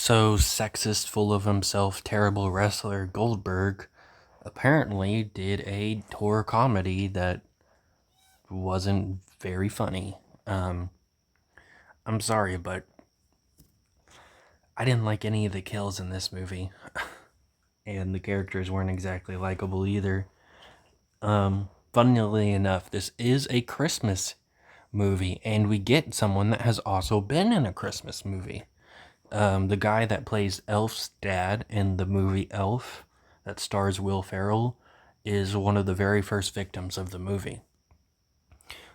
So sexist, full of himself, terrible wrestler Goldberg apparently did a horror comedy that wasn't very funny. Um, I'm sorry, but I didn't like any of the kills in this movie, and the characters weren't exactly likable either. Funnily enough, this is a Christmas movie, and we get someone that has also been in a Christmas movie. The guy that plays Elf's dad in the movie Elf, that stars Will Ferrell, is one of the very first victims of the movie.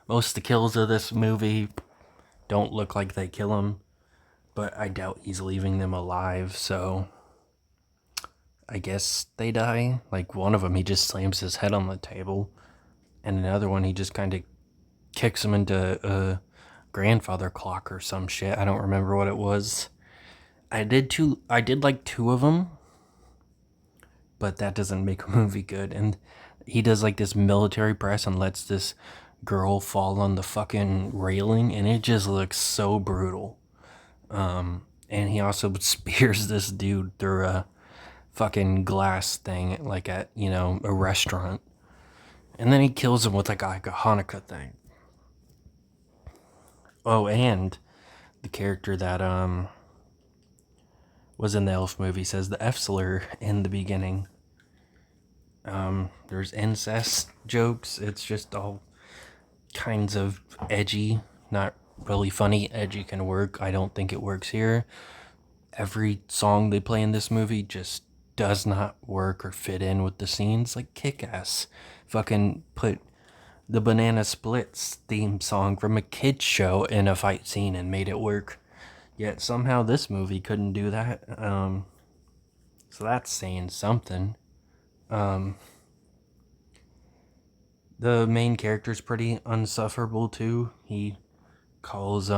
Most of the kills of this movie don't look like they kill him, but I doubt he's leaving them alive, so I guess they die. Like one of them, he just slams his head on the table, and another one, he just kind of kicks him into a grandfather clock or some shit. I don't remember what it was. I did like two of them, but that doesn't make a movie good. And he does like this military press and lets this girl fall on the fucking railing, and it just looks so brutal. And he also spears this dude through a fucking glass thing, like at, a restaurant. And then he kills him with like a Hanukkah thing. Oh, and the character that was in the Elf movie says the F slur in the beginning. There's incest jokes. It's just all kinds of edgy, not really funny. Edgy can work. I don't think it works here. Every song they play in this movie just does not work or fit in with the scenes. Like Kick Ass fucking put the Banana Splits theme song from a kid's show in a fight scene and made it work. Yet somehow this movie couldn't do that. So that's saying something. Um, the main character's pretty unsufferable too. He calls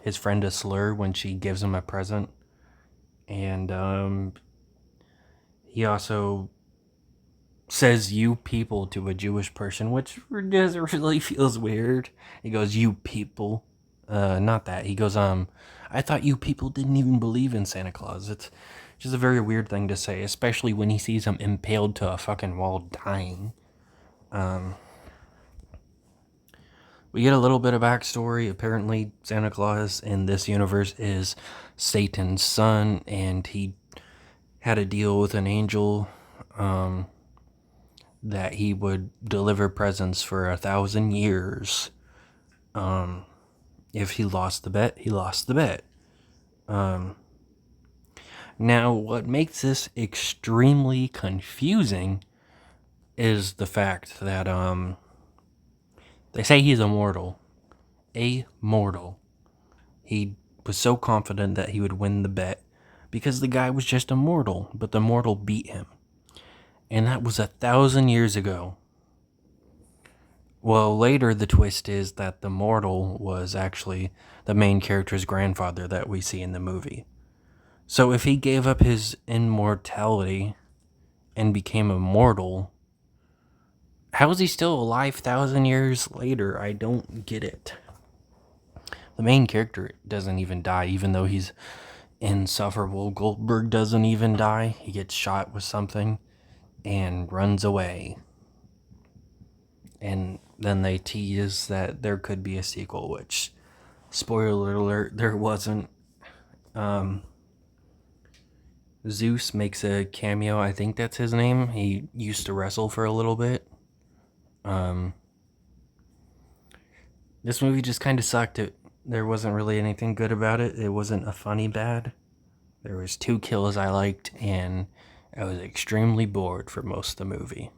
his friend a slur when she gives him a present, and he also says "you people" to a Jewish person, which just really feels weird. He goes "you people," not that. He goes I thought you people didn't even believe in Santa Claus. It's just a very weird thing to say, especially when he sees him impaled to a fucking wall dying. We get a little bit of backstory. Apparently, Santa Claus in this universe is Satan's son, and he had a deal with an angel that he would deliver presents for 1,000 years. If he lost the bet, he lost the bet. Now, what makes this extremely confusing is the fact that they say he's immortal. Immortal. He was so confident that he would win the bet because the guy was just immortal, but the mortal beat him. And that was 1,000 years ago. Well, later the twist is that the mortal was actually the main character's grandfather that we see in the movie. So if he gave up his immortality and became immortal, how is he still alive 1,000 years later? I don't get it. The main character doesn't even die, even though he's insufferable. Goldberg doesn't even die. He gets shot with something and runs away. And then they tease that there could be a sequel, which, spoiler alert, there wasn't. Zeus makes a cameo. I think that's his name. He used to wrestle for a little bit. This movie just kind of sucked. There wasn't really anything good about it. It wasn't a funny bad. There was two kills I liked, and I was extremely bored for most of the movie.